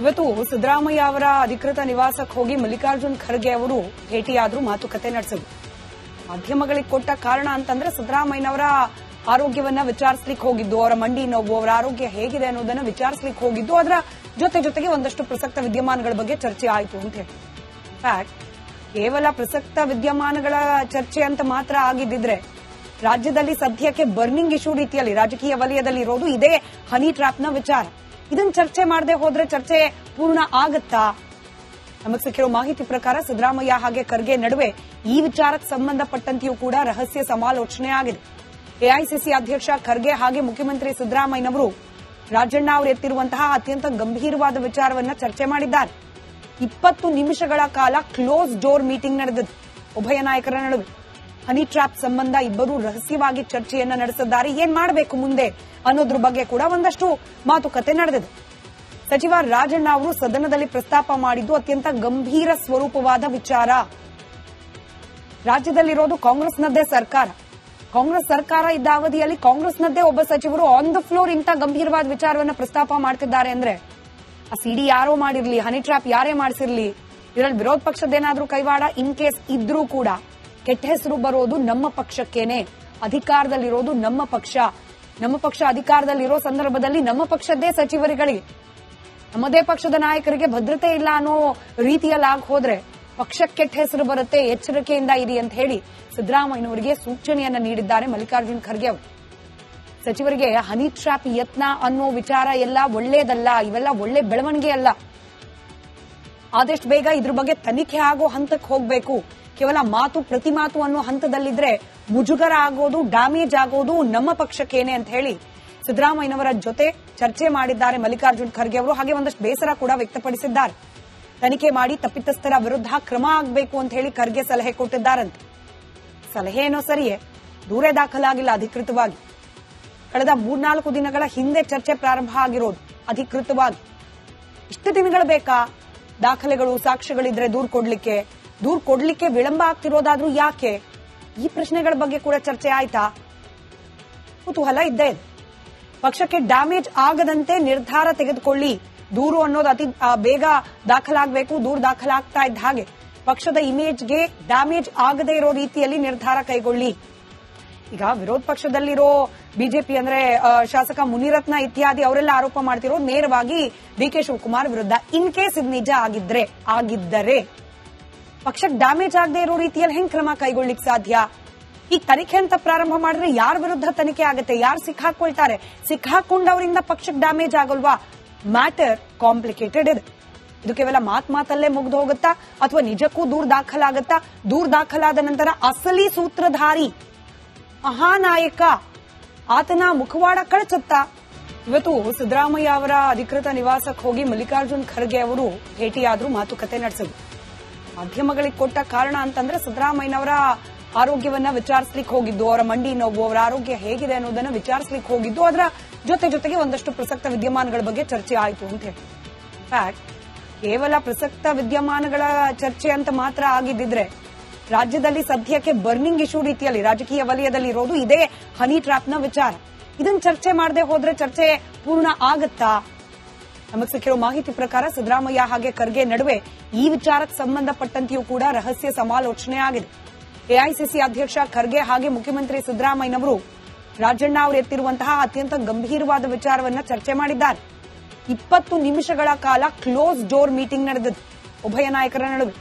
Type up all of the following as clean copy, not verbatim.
ಇವತ್ತು ಸಿದ್ದರಾಮಯ್ಯ ಅವರ ಅಧಿಕೃತ ನಿವಾಸಕ್ಕೆ ಹೋಗಿ ಮಲ್ಲಿಕಾರ್ಜುನ್ ಖರ್ಗೆ ಅವರು ಭೇಟಿಯಾದ್ರು, ಮಾತುಕತೆ ನಡೆಸಿದ್ರು. ಮಾಧ್ಯಮಗಳಿಗೆ ಕೊಟ್ಟ ಕಾರಣ ಅಂತಂದ್ರೆ ಸಿದ್ದರಾಮಯ್ಯನವರ ಆರೋಗ್ಯವನ್ನ ವಿಚಾರಿಸಲಿಕ್ಕೆ ಹೋಗಿದ್ದು, ಅವರ ಮಂಡಿ ನೋವು, ಅವರ ಆರೋಗ್ಯ ಹೇಗಿದೆ ಅನ್ನೋದನ್ನ ವಿಚಾರಿಸಲಿಕ್ಕೆ ಹೋಗಿದ್ದು. ಅದರ ಜೊತೆಗೆ ಒಂದಷ್ಟು ಪ್ರಸಕ್ತ ವಿದ್ಯಮಾನಗಳ ಬಗ್ಗೆ ಚರ್ಚೆ ಆಯಿತು ಅಂತ ಹೇಳಿ. ಇನ್ಫ್ಯಾಕ್ಟ್ ಕೇವಲ ಪ್ರಸಕ್ತ ವಿದ್ಯಮಾನಗಳ ಚರ್ಚೆ ಅಂತ ಮಾತ್ರ ಆಗಿದ್ದಿದ್ರೆ ರಾಜ್ಯದಲ್ಲಿ ಸದ್ಯಕ್ಕೆ ಬರ್ನಿಂಗ್ ಇಶ್ಯೂ ರೀತಿಯಲ್ಲಿ ರಾಜಕೀಯ ವಲಯದಲ್ಲಿ ಇರೋದು ಇದೇ ಹನಿ ಟ್ರ್ಯಾಪ್ನ ವಿಚಾರ. ಇದನ್ನ ಚರ್ಚೆ ಮಾಡದೆ ಹೋದ್ರೆ ಚರ್ಚೆ ಪೂರ್ಣ ಆಗತ್ತಾ? ನಮಗೆ ಸಿಕ್ಕಿರೋ ಮಾಹಿತಿ ಪ್ರಕಾರ ಸಿದ್ದರಾಮಯ್ಯ ಹಾಗೆ ಖರ್ಗೆ ನಡುವೆ ಈ ವಿಚಾರಕ್ಕೆ ಸಂಬಂಧಪಟ್ಟಂತೆಯೂ ಕೂಡ ರಹಸ್ಯ ಸಮಾಲೋಚನೆ ಆಗಿದೆ. ಎಐಸಿಸಿ ಅಧ್ಯಕ್ಷ ಖರ್ಗೆ ಹಾಗೆ ಮುಖ್ಯಮಂತ್ರಿ ಸಿದ್ದರಾಮಯ್ಯನವರು ರಾಜಣ್ಣ ಅವರು ಎತ್ತಿರುವಂತಹ ಅತ್ಯಂತ ಗಂಭೀರವಾದ ವಿಚಾರವನ್ನ ಚರ್ಚೆ ಮಾಡಿದ್ದಾರೆ. 20 ನಿಮಿಷಗಳ ಕಾಲ ಕ್ಲೋಸ್ ಡೋರ್ ಮೀಟಿಂಗ್ ನಡೆದಿದೆ ಉಭಯ ನಾಯಕರ ನಡುವೆ. ಹನಿ ಟ್ರ್ಯಾಪ್ ಸಂಬಂಧ ಇಬ್ಬರು ರಹಸ್ಯವಾಗಿ ಚರ್ಚೆಯನ್ನ ನಡೆಸಿದ್ದಾರೆ. ಏನ್ ಮಾಡಬೇಕು ಮುಂದೆ ಅನ್ನೋದ್ರ ಬಗ್ಗೆ ಕೂಡ ಒಂದಷ್ಟು ಮಾತುಕತೆ ನಡೆದಿದೆ. ಸಚಿವ ರಾಜಣ್ಣ ಅವರು ಸದನದಲ್ಲಿ ಪ್ರಸ್ತಾಪ ಮಾಡಿದ್ದು ಅತ್ಯಂತ ಗಂಭೀರ ಸ್ವರೂಪವಾದ ವಿಚಾರ. ರಾಜ್ಯದಲ್ಲಿರೋದು ಕಾಂಗ್ರೆಸ್ನದ್ದೇ ಸರ್ಕಾರ. ಕಾಂಗ್ರೆಸ್ ಸರ್ಕಾರ ಇದ್ದ ಅವಧಿಯಲ್ಲಿ ಕಾಂಗ್ರೆಸ್ನದ್ದೇ ಒಬ್ಬ ಸಚಿವರು ಆನ್ ದ ಫ್ಲೋರ್ ಇಂಥ ಗಂಭೀರವಾದ ವಿಚಾರವನ್ನ ಪ್ರಸ್ತಾಪ ಮಾಡ್ತಿದ್ದಾರೆ ಅಂದ್ರೆ ಆ ಸಿಡಿ ಯಾರೋ ಮಾಡಿರ್ಲಿ, ಹನಿ ಟ್ರ್ಯಾಪ್ ಯಾರೇ ಮಾಡಿಸಿರ್ಲಿ, ಇದರಲ್ಲಿ ವಿರೋಧ ಪಕ್ಷದ್ದೇನಾದ್ರೂ ಕೈವಾಡ ಇನ್ ಕೇಸ್ ಇದ್ರೂ ಕೂಡ ಕೆಟ್ಟ ಹೆಸರು ಬರೋದು ನಮ್ಮ ಪಕ್ಷಕ್ಕೇನೆ. ಅಧಿಕಾರದಲ್ಲಿರೋದು ನಮ್ಮ ಪಕ್ಷ ಅಧಿಕಾರದಲ್ಲಿರೋ ಸಂದರ್ಭದಲ್ಲಿ ನಮ್ಮ ಪಕ್ಷದ್ದೇ ಸಚಿವರುಗಳಿಗೆ, ನಮ್ಮದೇ ಪಕ್ಷದ ನಾಯಕರಿಗೆ ಭದ್ರತೆ ಇಲ್ಲ ಅನ್ನೋ ರೀತಿಯಲ್ಲಿ ಆಗಿ ಹೋದ್ರೆ ಪಕ್ಷಕ್ಕೆ ಕೆಟ್ಟ ಹೆಸರು ಬರುತ್ತೆ, ಎಚ್ಚರಿಕೆಯಿಂದ ಇರಿ ಅಂತ ಹೇಳಿ ಸಿದ್ದರಾಮಯ್ಯನವರಿಗೆ ಸೂಚನೆಯನ್ನ ನೀಡಿದ್ದಾರೆ ಮಲ್ಲಿಕಾರ್ಜುನ್ ಖರ್ಗೆ ಅವರು. ಸಚಿವರಿಗೆ ಹನಿ ಟ್ರ್ಯಾಪ್ ಯತ್ನ ಅನ್ನೋ ವಿಚಾರ ಎಲ್ಲ ಒಳ್ಳೇದಲ್ಲ, ಇವೆಲ್ಲ ಒಳ್ಳೆ ಬೆಳವಣಿಗೆ ಅಲ್ಲ. ಆದಷ್ಟು ಬೇಗ ಇದ್ರ ಬಗ್ಗೆ ತನಿಖೆ ಆಗೋ ಹಂತಕ್ಕೆ ಹೋಗಬೇಕು. ಕೇವಲ ಪ್ರತಿ ಮಾತು ಅನ್ನೋ ಹಂತದಲ್ಲಿದ್ರೆ ಮುಜುಗರ ಆಗೋದು, ಡ್ಯಾಮೇಜ್ ಆಗೋದು ನಮ್ಮ ಪಕ್ಷಕ್ಕೇನೆ ಅಂತ ಹೇಳಿ ಸಿದ್ದರಾಮಯ್ಯನವರ ಜೊತೆ ಚರ್ಚೆ ಮಾಡಿದ್ದಾರೆ ಮಲ್ಲಿಕಾರ್ಜುನ್ ಖರ್ಗೆ ಅವರು. ಹಾಗೆ ಒಂದಷ್ಟು ಬೇಸರ ಕೂಡ ವ್ಯಕ್ತಪಡಿಸಿದ್ದಾರೆ. ತನಿಖೆ ಮಾಡಿ ತಪ್ಪಿತಸ್ಥರ ವಿರುದ್ಧ ಕ್ರಮ ಆಗಬೇಕು ಅಂತ ಹೇಳಿ ಖರ್ಗೆ ಸಲಹೆ ಕೊಟ್ಟಿದ್ದಾರಂತೆ. ಸಲಹೆ ಏನೋ ಸರಿಯೇ, ದೂರೇ ದಾಖಲಾಗಿಲ್ಲ ಅಧಿಕೃತವಾಗಿ. ಕಳೆದ 3-4 ದಿನಗಳ ಹಿಂದೆ ಚರ್ಚೆ ಪ್ರಾರಂಭ ಆಗಿರೋದು ಅಧಿಕೃತವಾಗಿ. ಇಷ್ಟು ದಿನಗಳು ಬೇಕಾ ದಾಖಲೆಗಳು, ಸಾಕ್ಷ್ಯಗಳಿದ್ರೆ ದೂರ್ ಕೊಡ್ಲಿಕ್ಕೆ ವಿಳಂಬ ಆಗ್ತಿರೋದಾದ್ರೂ ಯಾಕೆ? ಈ ಪ್ರಶ್ನೆಗಳ ಬಗ್ಗೆ ಕೂಡ ಚರ್ಚೆ ಆಯ್ತಾ? ಕುತೂಹಲ ಇದ್ದೇ ಇದೆ. ಪಕ್ಷಕ್ಕೆ ಡ್ಯಾಮೇಜ್ ಆಗದಂತೆ ನಿರ್ಧಾರ ತೆಗೆದುಕೊಳ್ಳಿ. ದೂರು ಅನ್ನೋದು ಅತಿ ಬೇಗ ದಾಖಲಾಗಬೇಕು. ದೂರು ದಾಖಲಾಗ್ತಾ ಇದ್ದ ಹಾಗೆ ಪಕ್ಷದ ಇಮೇಜ್ಗೆ ಡ್ಯಾಮೇಜ್ ಆಗದೇ ಇರೋ ರೀತಿಯಲ್ಲಿ ನಿರ್ಧಾರ ಕೈಗೊಳ್ಳಿ. ಈಗ ವಿರೋಧ ಪಕ್ಷದಲ್ಲಿರೋ ಬಿಜೆಪಿ ಅಂದ್ರೆ ಶಾಸಕ ಮುನಿರತ್ನ ಇತ್ಯಾದಿ ಅವರೆಲ್ಲ ಆರೋಪ ಮಾಡ್ತಿರೋದು ನೇರವಾಗಿ ಡಿಕೆ ಶಿವಕುಮಾರ್ ವಿರುದ್ಧ. ಇನ್ ಕೇಸ್ ಇದು ನಿಜ ಆಗಿದ್ದರೆ ಪಕ್ಷಕ್ಕೆ ಡ್ಯಾಮೇಜ್ ಆಗದೆ ಇರೋ ರೀತಿಯಲ್ಲಿ ಹೆಂಗ್ ಕ್ರಮ ಕೈಗೊಳ್ಳಿಕ್ ಸಾಧ್ಯ? ಈಗ ತನಿಖೆ ಅಂತ ಪ್ರಾರಂಭ ಮಾಡಿದ್ರೆ ಯಾರ ವಿರುದ್ಧ ತನಿಖೆ ಆಗುತ್ತೆ? ಯಾರು ಸಿಕ್ಕಾಕೊಳ್ತಾರೆ? ಸಿಕ್ಕಾಕೊಂಡವರಿಂದ ಪಕ್ಷಕ್ಕೆ ಡ್ಯಾಮೇಜ್ ಆಗಲ್ವಾ? ಮ್ಯಾಟರ್ ಕಾಂಪ್ಲಿಕೇಟೆಡ್ ಇದೆ. ಇದು ಕೇವಲ ಮಾತಲ್ಲೇ ಮುಗ್ದು ಹೋಗುತ್ತಾ ಅಥವಾ ನಿಜಕ್ಕೂ ದೂರು ದಾಖಲಾಗುತ್ತಾ? ದೂರು ದಾಖಲಾದ ನಂತರ ಅಸಲಿ ಸೂತ್ರಧಾರಿ ಮಹಾನಾಯಕ ಆತನ ಮುಖವಾಡ ಕಳಚುತ್ತಾ? ಇವತ್ತು ಸಿದ್ದರಾಮಯ್ಯ ಅವರ ಅಧಿಕೃತ ನಿವಾಸಕ್ಕೆ ಹೋಗಿ ಮಲ್ಲಿಕಾರ್ಜುನ್ ಖರ್ಗೆ ಅವರು ಭೇಟಿಯಾದ್ರು, ಮಾತುಕತೆ ನಡೆಸಿದ್ರು. ಮಾಧ್ಯಮಗಳಿಗೆ ಕೊಟ್ಟ ಕಾರಣ ಅಂತಂದ್ರೆ ಸಿದ್ದರಾಮಯ್ಯನವರ ಆರೋಗ್ಯವನ್ನ ವಿಚಾರಿಸಲಿಕ್ಕೆ ಹೋಗಿದ್ದು, ಅವರ ಮಂಡಿ ನೋವು, ಅವರ ಆರೋಗ್ಯ ಹೇಗಿದೆ ಅನ್ನೋದನ್ನ ವಿಚಾರಿಸಲಿಕ್ಕೆ ಹೋಗಿದ್ದು. ಅದರ ಜೊತೆಗೆ ಒಂದಷ್ಟು ಪ್ರಸಕ್ತ ವಿದ್ಯಮಾನಗಳ ಬಗ್ಗೆ ಚರ್ಚೆ ಆಯಿತು ಅಂತ ಹೇಳಿ. ಇನ್ಫ್ಯಾಕ್ಟ್ ಕೇವಲ ಪ್ರಸಕ್ತ ವಿದ್ಯಮಾನಗಳ ಚರ್ಚೆ ಅಂತ ಮಾತ್ರ ಆಗಿದ್ದಿದ್ರೆ ರಾಜ್ಯದಲ್ಲಿ ಸದ್ಯಕ್ಕೆ ಬರ್ನಿಂಗ್ ಇಶ್ಯೂ ರೀತಿಯಲ್ಲಿ ರಾಜಕೀಯ ವಲಯದಲ್ಲಿ ಇರೋದು ಇದೇ ಹನಿ ಟ್ರ್ಯಾಪ್ನ ವಿಚಾರ. ಇದನ್ನ ಚರ್ಚೆ ಮಾಡದೆ ಹೋದ್ರೆ ಚರ್ಚೆ ಪೂರ್ಣ ಆಗತ್ತಾ? ನಮಗೆ ಸಿಕ್ಕಿರೋ ಮಾಹಿತಿ ಪ್ರಕಾರ ಸಿದ್ದರಾಮಯ್ಯ ಹಾಗೆ ಖರ್ಗೆ ನಡುವೆ ಈ ವಿಚಾರಕ್ಕೆ ಸಂಬಂಧಪಟ್ಟಂತೆಯೂ ಕೂಡ ರಹಸ್ಯ ಸಮಾಲೋಚನೆ ಆಗಿದೆ. ಎಐಸಿಸಿ ಅಧ್ಯಕ್ಷ ಖರ್ಗೆ ಹಾಗೆ ಮುಖ್ಯಮಂತ್ರಿ ಸಿದ್ದರಾಮಯ್ಯನವರು ರಾಜಣ್ಣ ಅವರು ಎತ್ತಿರುವಂತಹ ಅತ್ಯಂತ ಗಂಭೀರವಾದ ವಿಚಾರವನ್ನ ಚರ್ಚೆ ಮಾಡಿದ್ದಾರೆ. 20 ನಿಮಿಷಗಳ ಕಾಲ ಕ್ಲೋಸ್ ಡೋರ್ ಮೀಟಿಂಗ್ ನಡೆದಿದೆ ಉಭಯ ನಾಯಕರ ನಡುವೆ.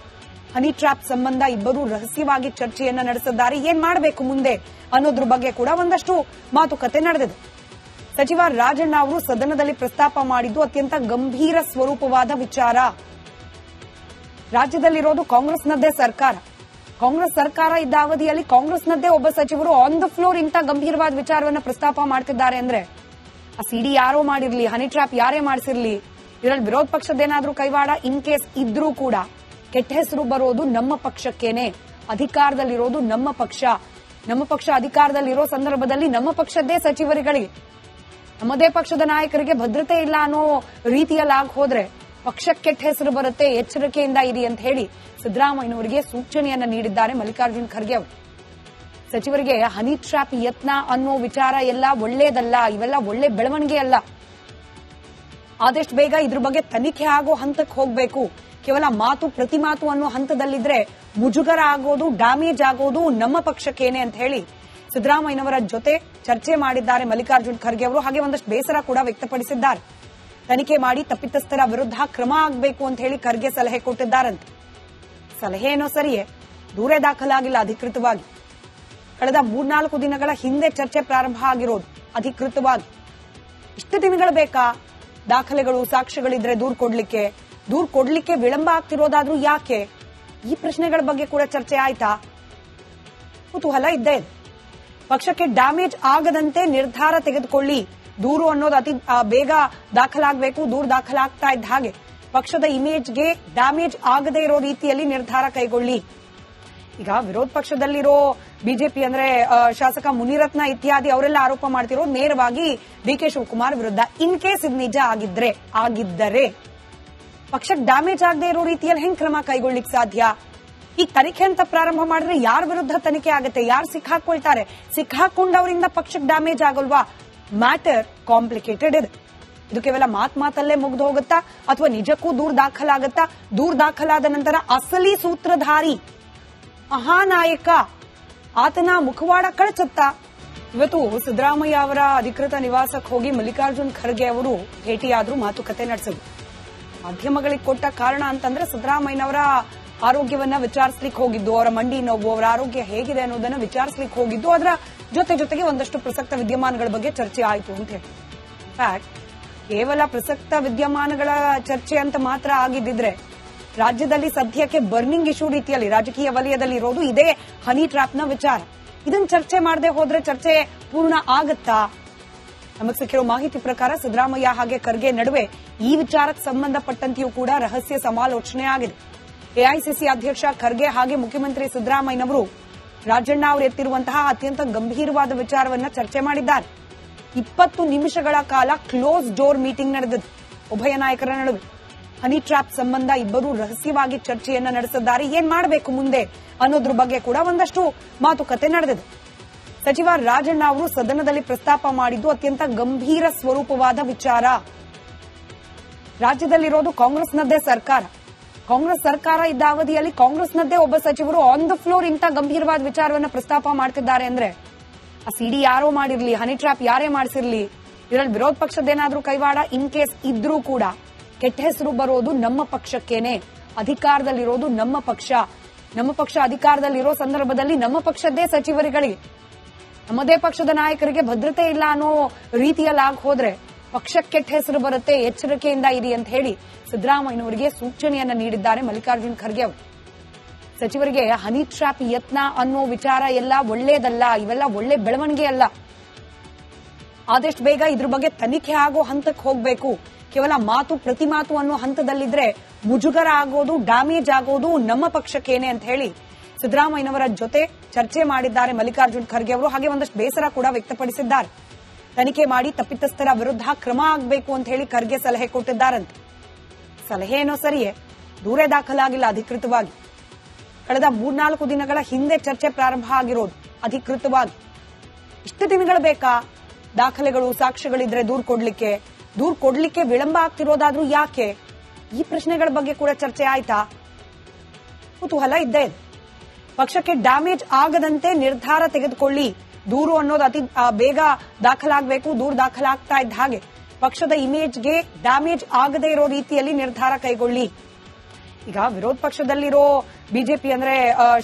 ಹನಿ ಟ್ರ್ಯಾಪ್ ಸಂಬಂಧ ಇಬ್ಬರು ರಹಸ್ಯವಾಗಿ ಚರ್ಚೆಯನ್ನ ನಡೆಸಿದ್ದಾರೆ. ಏನ್ ಮಾಡಬೇಕು ಮುಂದೆ ಅನ್ನೋದ್ರ ಬಗ್ಗೆ ಕೂಡ ಒಂದಷ್ಟು ಮಾತುಕತೆ ನಡೆದಿದೆ. ಸಚಿವ ರಾಜಣ್ಣ ಅವರು ಸದನದಲ್ಲಿ ಪ್ರಸ್ತಾಪ ಮಾಡಿದ್ದು ಅತ್ಯಂತ ಗಂಭೀರ ಸ್ವರೂಪವಾದ ವಿಚಾರ. ರಾಜ್ಯದಲ್ಲಿರೋದು ಕಾಂಗ್ರೆಸ್ನದ್ದೇ ಸರ್ಕಾರ. ಕಾಂಗ್ರೆಸ್ ಸರ್ಕಾರ ಇದ್ದ ಅವಧಿಯಲ್ಲಿ ಕಾಂಗ್ರೆಸ್ನದ್ದೇ ಒಬ್ಬ ಸಚಿವರು ಆನ್ ದ ಫ್ಲೋರ್ ಇಂಥ ಗಂಭೀರವಾದ ವಿಚಾರವನ್ನ ಪ್ರಸ್ತಾಪ ಮಾಡ್ತಿದ್ದಾರೆ ಅಂದ್ರೆ ಆ ಸಿಡಿ ಯಾರೋ ಮಾಡಿರ್ಲಿ, ಹನಿ ಟ್ರ್ಯಾಪ್ ಯಾರೇ ಮಾಡಿಸಿರ್ಲಿ, ಇದರಲ್ಲಿ ವಿರೋಧ ಪಕ್ಷದ್ದೇನಾದ್ರೂ ಕೈವಾಡ ಇನ್ ಕೇಸ್ ಇದ್ರೂ ಕೂಡ ಕೆಟ್ಟ ಹೆಸರು ಬರೋದು ನಮ್ಮ ಪಕ್ಷಕ್ಕೇನೆ. ಅಧಿಕಾರದಲ್ಲಿರೋದು ನಮ್ಮ ಪಕ್ಷ ಅಧಿಕಾರದಲ್ಲಿರೋ ಸಂದರ್ಭದಲ್ಲಿ ನಮ್ಮ ಪಕ್ಷದ್ದೇ ಸಚಿವರುಗಳಿಗೆ, ನಮ್ಮದೇ ಪಕ್ಷದ ನಾಯಕರಿಗೆ ಭದ್ರತೆ ಇಲ್ಲ ಅನ್ನೋ ರೀತಿಯಲ್ಲಿ ಆಗಿ ಹೋದ್ರೆ ಪಕ್ಷಕ್ಕೆ ಕೆಟ್ಟ ಹೆಸರು ಬರುತ್ತೆ, ಎಚ್ಚರಿಕೆಯಿಂದ ಇರಿ ಅಂತ ಹೇಳಿ ಸಿದ್ದರಾಮಯ್ಯನವರಿಗೆ ಸೂಚನೆಯನ್ನ ನೀಡಿದ್ದಾರೆ ಮಲ್ಲಿಕಾರ್ಜುನ್ ಖರ್ಗೆ ಅವರು. ಸಚಿವರಿಗೆ ಹನಿ ಟ್ರ್ಯಾಪ್ ಯತ್ನ ಅನ್ನೋ ವಿಚಾರ ಎಲ್ಲ ಒಳ್ಳೇದಲ್ಲ, ಇವೆಲ್ಲ ಒಳ್ಳೆ ಬೆಳವಣಿಗೆ ಅಲ್ಲ. ಆದಷ್ಟು ಬೇಗ ಇದ್ರ ಬಗ್ಗೆ ತನಿಖೆ ಆಗೋ ಹಂತಕ್ಕೆ ಹೋಗಬೇಕು. ಕೇವಲ ಮಾತು ಪ್ರತಿ ಮಾತು ಅನ್ನೋ ಹಂತದಲ್ಲಿದ್ರೆ ಮುಜುಗರ ಆಗೋದು, ಡ್ಯಾಮೇಜ್ ಆಗೋದು ನಮ್ಮ ಪಕ್ಷಕ್ಕೇನೆ ಅಂತ ಹೇಳಿ ಸಿದ್ದರಾಮಯ್ಯನವರ ಜೊತೆ ಚರ್ಚೆ ಮಾಡಿದ್ದಾರೆ ಮಲ್ಲಿಕಾರ್ಜುನ್ ಖರ್ಗೆ ಅವರು. ಹಾಗೆ ಒಂದಷ್ಟು ಬೇಸರ ಕೂಡ ವ್ಯಕ್ತಪಡಿಸಿದ್ದಾರೆ. ತನಿಖೆ ಮಾಡಿ ತಪ್ಪಿತಸ್ಥರ ವಿರುದ್ಧ ಕ್ರಮ ಆಗಬೇಕು ಅಂತ ಹೇಳಿ ಖರ್ಗೆ ಸಲಹೆ ಕೊಟ್ಟಿದ್ದಾರಂತೆ. ಸಲಹೆ ಏನೋ ಸರಿಯೇ, ದೂರೇ ದಾಖಲಾಗಿಲ್ಲ ಅಧಿಕೃತವಾಗಿ. ಕಳೆದ 3-4 ದಿನಗಳ ಹಿಂದೆ ಚರ್ಚೆ ಪ್ರಾರಂಭ ಆಗಿರೋದು ಅಧಿಕೃತವಾಗಿ. ಇಷ್ಟು ದಿನಗಳು ಬೇಕಾ ದಾಖಲೆಗಳು, ಸಾಕ್ಷ್ಯಗಳಿದ್ರೆ ದೂರ್ ಕೊಡ್ಲಿಕ್ಕೆ ವಿಳಂಬ ಆಗ್ತಿರೋದಾದ್ರೂ ಯಾಕೆ? ಈ ಪ್ರಶ್ನೆಗಳ ಬಗ್ಗೆ ಕೂಡ ಚರ್ಚೆ ಆಯ್ತಾ? ಕುತೂಹಲ ಇದ್ದೇ ಇದೆ. ಪಕ್ಷಕ್ಕೆ ಡ್ಯಾಮೇಜ್ ಆಗದಂತೆ ನಿರ್ಧಾರ ತೆಗೆದುಕೊಳ್ಳಿ. ದೂರು ಅನ್ನೋದು ಅತಿ ಬೇಗ ದಾಖಲಾಗಬೇಕು. ದೂರು ದಾಖಲಾಗ್ತಾ ಇದ್ದ ಹಾಗೆ ಪಕ್ಷದ ಇಮೇಜ್ಗೆ ಡ್ಯಾಮೇಜ್ ಆಗದೇ ಇರೋ ರೀತಿಯಲ್ಲಿ ನಿರ್ಧಾರ ಕೈಗೊಳ್ಳಿ. ಈಗ ವಿರೋಧ ಪಕ್ಷದಲ್ಲಿರೋ ಬಿಜೆಪಿ ಅಂದ್ರೆ ಶಾಸಕ ಮುನಿರತ್ನ ಇತ್ಯಾದಿ ಅವರೆಲ್ಲ ಆರೋಪ ಮಾಡ್ತಿರೋದು ನೇರವಾಗಿ ಡಿ.ಕೆ. ಶಿವಕುಮಾರ್ ವಿರುದ್ಧ. ಇನ್ ಕೇಸ್ ಇದು ನಿಜ ಆಗಿದ್ದರೆ ಪಕ್ಷಕ್ಕೆ ಡ್ಯಾಮೇಜ್ ಆಗದೆ ಇರೋ ರೀತಿಯಲ್ಲಿ ಹೆಂಗ್ ಕ್ರಮ ಕೈಗೊಳ್ಳಿಕ್ ಸಾಧ್ಯ? ಈ ತನಿಖೆ ಅಂತ ಪ್ರಾರಂಭ ಮಾಡಿದ್ರೆ ಯಾರ ವಿರುದ್ಧ ತನಿಖೆ ಆಗುತ್ತೆ? ಯಾರು ಸಿಕ್ಕಾಕೊಳ್ತಾರೆ? ಸಿಕ್ಕಾಕೊಂಡವರಿಂದ ಪಕ್ಷಕ್ಕೆ ಡ್ಯಾಮೇಜ್ ಆಗಲ್ವಾ? ಮ್ಯಾಟರ್ ಕಾಂಪ್ಲಿಕೇಟೆಡ್ ಇದೆ. ಇದು ಕೇವಲ ಮಾತಲ್ಲೇ ಮುಗ್ದು ಹೋಗುತ್ತಾ ಅಥವಾ ನಿಜಕ್ಕೂ ದೂರು ದಾಖಲಾಗುತ್ತಾ? ದೂರು ದಾಖಲಾದ ನಂತರ ಅಸಲಿ ಸೂತ್ರಧಾರಿ ಮಹಾನಾಯಕ ಆತನ ಮುಖವಾಡ ಕಳಚುತ್ತಾ? ಇವತ್ತು ಸಿದ್ದರಾಮಯ್ಯ ಅವರ ಅಧಿಕೃತ ನಿವಾಸಕ್ಕೆ ಹೋಗಿ ಮಲ್ಲಿಕಾರ್ಜುನ್ ಖರ್ಗೆ ಅವರು ಭೇಟಿಯಾದ್ರು, ಮಾತುಕತೆ ನಡೆಸಿದ್ರು. ಮಾಧ್ಯಮಗಳಿಗೆ ಕೊಟ್ಟ ಕಾರಣ ಅಂತಂದ್ರೆ ಸಿದ್ದರಾಮಯ್ಯನವರ ಆರೋಗ್ಯವನ್ನ ವಿಚಾರಿಸಲಿಕ್ಕೆ ಹೋಗಿದ್ದು, ಅವರ ಮಂಡಿ ನೋವು, ಅವರ ಆರೋಗ್ಯ ಹೇಗಿದೆ ಅನ್ನೋದನ್ನ ವಿಚಾರಿಸಲಿಕ್ಕೆ ಹೋಗಿದ್ದು. ಅದರ ಜೊತೆಗೆ ಒಂದಷ್ಟು ಪ್ರಸಕ್ತ ವಿದ್ಯಮಾನಗಳ ಬಗ್ಗೆ ಚರ್ಚೆ ಆಯಿತು ಅಂತ ಹೇಳಿ. ಇನ್ಫ್ಯಾಕ್ಟ್ ಕೇವಲ ಪ್ರಸಕ್ತ ವಿದ್ಯಮಾನಗಳ ಚರ್ಚೆ ಅಂತ ಮಾತ್ರ ಆಗಿದ್ದಿದ್ರೆ ರಾಜ್ಯದಲ್ಲಿ ಸದ್ಯಕ್ಕೆ ಬರ್ನಿಂಗ್ ಇಶ್ಯೂ ರೀತಿಯಲ್ಲಿ ರಾಜಕೀಯ ವಲಯದಲ್ಲಿ ಇರೋದು ಇದೇ ಹನಿ ಟ್ರ್ಯಾಪ್ನ ವಿಚಾರ. ಇದನ್ನ ಚರ್ಚೆ ಮಾಡದೆ ಹೋದ್ರೆ ಚರ್ಚೆ ಪೂರ್ಣ ಆಗತ್ತಾ? ನಮಗೆ ಸಿಕ್ಕಿರೋ ಮಾಹಿತಿ ಪ್ರಕಾರ ಸಿದ್ದರಾಮಯ್ಯ ಹಾಗೆ ಖರ್ಗೆ ನಡುವೆ ಈ ವಿಚಾರಕ್ಕೆ ಸಂಬಂಧಪಟ್ಟಂತೆಯೂ ಕೂಡ ರಹಸ್ಯ ಸಮಾಲೋಚನೆ ಆಗಿದೆ. ಎಐಸಿಸಿ ಅಧ್ಯಕ್ಷ ಖರ್ಗೆ ಹಾಗೆ ಮುಖ್ಯಮಂತ್ರಿ ಸಿದ್ದರಾಮಯ್ಯನವರು ರಾಜಣ್ಣ ಅವರು ಎತ್ತಿರುವಂತಹ ಅತ್ಯಂತ ಗಂಭೀರವಾದ ವಿಚಾರವನ್ನ ಚರ್ಚೆ ಮಾಡಿದ್ದಾರೆ. 20 ನಿಮಿಷಗಳ ಕಾಲ ಕ್ಲೋಸ್ ಡೋರ್ ಮೀಟಿಂಗ್ ನಡೆದಿದೆ ಉಭಯ ನಾಯಕರ ನಡುವೆ. ಹನಿ ಟ್ರ್ಯಾಪ್ ಸಂಬಂಧ ಇಬ್ಬರು ರಹಸ್ಯವಾಗಿ ಚರ್ಚೆಯನ್ನ ನಡೆಸಿದ್ದಾರೆ. ಏನ್ ಮಾಡಬೇಕು ಮುಂದೆ ಅನ್ನೋದ್ರ ಬಗ್ಗೆ ಕೂಡ ಒಂದಷ್ಟು ಮಾತುಕತೆ ನಡೆದಿದೆ. ಸಚಿವ ರಾಜಣ್ಣ ಅವರು ಸದನದಲ್ಲಿ ಪ್ರಸ್ತಾಪ ಮಾಡಿದ್ದು ಅತ್ಯಂತ ಗಂಭೀರ ಸ್ವರೂಪವಾದ ವಿಚಾರ. ರಾಜ್ಯದಲ್ಲಿರೋದು ಕಾಂಗ್ರೆಸ್ನದ್ದೇ ಸರ್ಕಾರ. ಕಾಂಗ್ರೆಸ್ ಸರ್ಕಾರ ಇದ್ದ ಅವಧಿಯಲ್ಲಿ ಕಾಂಗ್ರೆಸ್ನದ್ದೇ ಒಬ್ಬ ಸಚಿವರು ಆನ್ ದ ಫ್ಲೋರ್ ಇಂಥ ಗಂಭೀರವಾದ ವಿಚಾರವನ್ನ ಪ್ರಸ್ತಾಪ ಮಾಡ್ತಿದ್ದಾರೆ ಅಂದ್ರೆ ಆ ಸಿಡಿ ಯಾರೋ ಮಾಡಿರ್ಲಿ, ಹನಿ ಟ್ರ್ಯಾಪ್ ಯಾರೇ ಮಾಡಿಸಿರ್ಲಿ, ಇದರಲ್ಲಿ ವಿರೋಧ ಪಕ್ಷದ್ದೇನಾದ್ರೂ ಕೈವಾಡ ಇನ್ ಕೇಸ್ ಇದ್ರೂ ಕೂಡ ಕೆಟ್ಟ ಹೆಸರು ಬರೋದು ನಮ್ಮ ಪಕ್ಷಕ್ಕೇನೆ. ಅಧಿಕಾರದಲ್ಲಿರೋದು ನಮ್ಮ ಪಕ್ಷ ಅಧಿಕಾರದಲ್ಲಿರೋ ಸಂದರ್ಭದಲ್ಲಿ ನಮ್ಮ ಪಕ್ಷದ್ದೇ ಸಚಿವರುಗಳಿಗೆ, ನಮ್ಮದೇ ಪಕ್ಷದ ನಾಯಕರಿಗೆ ಭದ್ರತೆ ಇಲ್ಲ ಅನ್ನೋ ರೀತಿಯಲ್ಲಿ ಆಗ ಹೋದ್ರೆ ಪಕ್ಷಕ್ಕೆ ಕೆಟ್ಟ ಹೆಸರು ಬರುತ್ತೆ, ಎಚ್ಚರಿಕೆಯಿಂದ ಇರಿ ಅಂತ ಹೇಳಿ ಸಿದ್ದರಾಮಯ್ಯನವರಿಗೆ ಸೂಚನೆಯನ್ನ ನೀಡಿದ್ದಾರೆ ಮಲ್ಲಿಕಾರ್ಜುನ್ ಖರ್ಗೆ ಅವರು. ಸಚಿವರಿಗೆ ಹನಿ ಟ್ರ್ಯಾಪ್ ಯತ್ನ ಅನ್ನೋ ವಿಚಾರ ಎಲ್ಲ ಒಳ್ಳೇದಲ್ಲ, ಇವೆಲ್ಲ ಒಳ್ಳೆ ಬೆಳವಣಿಗೆ ಅಲ್ಲ. ಆದಷ್ಟು ಬೇಗ ಇದ್ರ ಬಗ್ಗೆ ತನಿಖೆ ಆಗೋ ಹಂತಕ್ಕೆ ಹೋಗಬೇಕು. ಕೇವಲ ಮಾತು ಪ್ರತಿ ಮಾತು ಅನ್ನೋ ಹಂತದಲ್ಲಿದ್ರೆ ಮುಜುಗರ ಆಗೋದು, ಡ್ಯಾಮೇಜ್ ಆಗೋದು ನಮ್ಮ ಪಕ್ಷಕ್ಕೇನೆ ಅಂತ ಹೇಳಿ ಸಿದ್ದರಾಮಯ್ಯನವರ ಜೊತೆ ಚರ್ಚೆ ಮಾಡಿದ್ದಾರೆ ಮಲ್ಲಿಕಾರ್ಜುನ್ ಖರ್ಗೆ ಅವರು. ಹಾಗೆ ಒಂದಷ್ಟು ಬೇಸರ ಕೂಡ ವ್ಯಕ್ತಪಡಿಸಿದ್ದಾರೆ. ತನಿಖೆ ಮಾಡಿ ತಪ್ಪಿತಸ್ಥರ ವಿರುದ್ಧ ಕ್ರಮ ಆಗಬೇಕು ಅಂತ ಹೇಳಿ ಖರ್ಗೆ ಸಲಹೆ ಕೊಟ್ಟಿದ್ದಾರಂತೆ. ಸಲಹೆ ಏನೋ ಸರಿಯೇ, ದೂರೇ ದಾಖಲಾಗಿಲ್ಲ ಅಧಿಕೃತವಾಗಿ. ಕಳೆದ 3-4 ದಿನಗಳ ಹಿಂದೆ ಚರ್ಚೆ ಪ್ರಾರಂಭ ಆಗಿರೋದು ಅಧಿಕೃತವಾಗಿ. ಇಷ್ಟು ದಿನಗಳು ಬೇಕಾ ದಾಖಲೆಗಳು, ಸಾಕ್ಷ್ಯಗಳಿದ್ರೆ ದೂರ್ ಕೊಡ್ಲಿಕ್ಕೆ ವಿಳಂಬ ಆಗ್ತಿರೋದಾದ್ರೂ ಯಾಕೆ? ಈ ಪ್ರಶ್ನೆಗಳ ಬಗ್ಗೆ ಕೂಡ ಚರ್ಚೆ ಆಯ್ತಾ? ಕುತೂಹಲ ಇದ್ದೇ ಇದೆ. ಪಕ್ಷಕ್ಕೆ ಡ್ಯಾಮೇಜ್ ಆಗದಂತೆ ನಿರ್ಧಾರ ತೆಗೆದುಕೊಳ್ಳಿ. ದೂರು ಅನ್ನೋದು ಅತಿ ಬೇಗ ದಾಖಲಾಗಬೇಕು. ದೂರು ದಾಖಲಾಗ್ತಾ ಇದ್ದ ಹಾಗೆ ಪಕ್ಷದ ಇಮೇಜ್ಗೆ ಡ್ಯಾಮೇಜ್ ಆಗದೇ ಇರೋ ರೀತಿಯಲ್ಲಿ ನಿರ್ಧಾರ ಕೈಗೊಳ್ಳಿ. ಈಗ ವಿರೋಧ ಪಕ್ಷದಲ್ಲಿರೋ ಬಿಜೆಪಿ ಅಂದ್ರೆ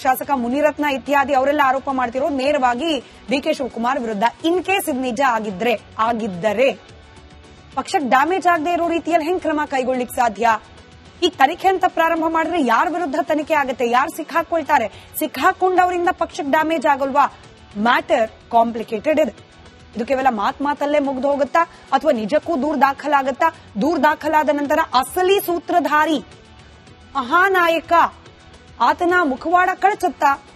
ಶಾಸಕ ಮುನಿರತ್ನ ಇತ್ಯಾದಿ ಅವರೆಲ್ಲ ಆರೋಪ ಮಾಡ್ತಿರೋದು ನೇರವಾಗಿ ಡಿ.ಕೆ. ಶಿವಕುಮಾರ್ ವಿರುದ್ಧ. ಇನ್ ಕೇಸ್ ಇದು ನಿಜ ಆಗಿದ್ದರೆ ಪಕ್ಷಕ್ಕೆ ಡ್ಯಾಮೇಜ್ ಆಗದೆ ಇರೋ ರೀತಿಯಲ್ಲಿ ಹೆಂಗ್ ಕ್ರಮ ಕೈಗೊಳ್ಳಿಕ್ ಸಾಧ್ಯ? ಈ ತನಿಖೆ ಅಂತ ಪ್ರಾರಂಭ ಮಾಡಿದ್ರೆ ಯಾರ ವಿರುದ್ಧ ತನಿಖೆ ಆಗುತ್ತೆ? ಯಾರು ಸಿಕ್ಕಾಕೊಳ್ತಾರೆ? ಸಿಕ್ಕಾಕೊಂಡವರಿಂದ ಪಕ್ಷಕ್ಕೆ ಡ್ಯಾಮೇಜ್ ಆಗಲ್ವಾ? ಮ್ಯಾಟರ್ ಕಾಂಪ್ಲಿಕೇಟೆಡ್ ಇದೆ. ಇದು ಕೇವಲ ಮಾತಲ್ಲೇ ಮುಗ್ದು ಹೋಗುತ್ತಾ ಅಥವಾ ನಿಜಕ್ಕೂ ದೂರು ದಾಖಲಾಗುತ್ತಾ? ದೂರು ದಾಖಲಾದ ನಂತರ ಅಸಲಿ ಸೂತ್ರಧಾರಿ ಮಹಾನಾಯಕ ಆತನ ಮುಖವಾಡ ಕಳಚುತ್ತಾ?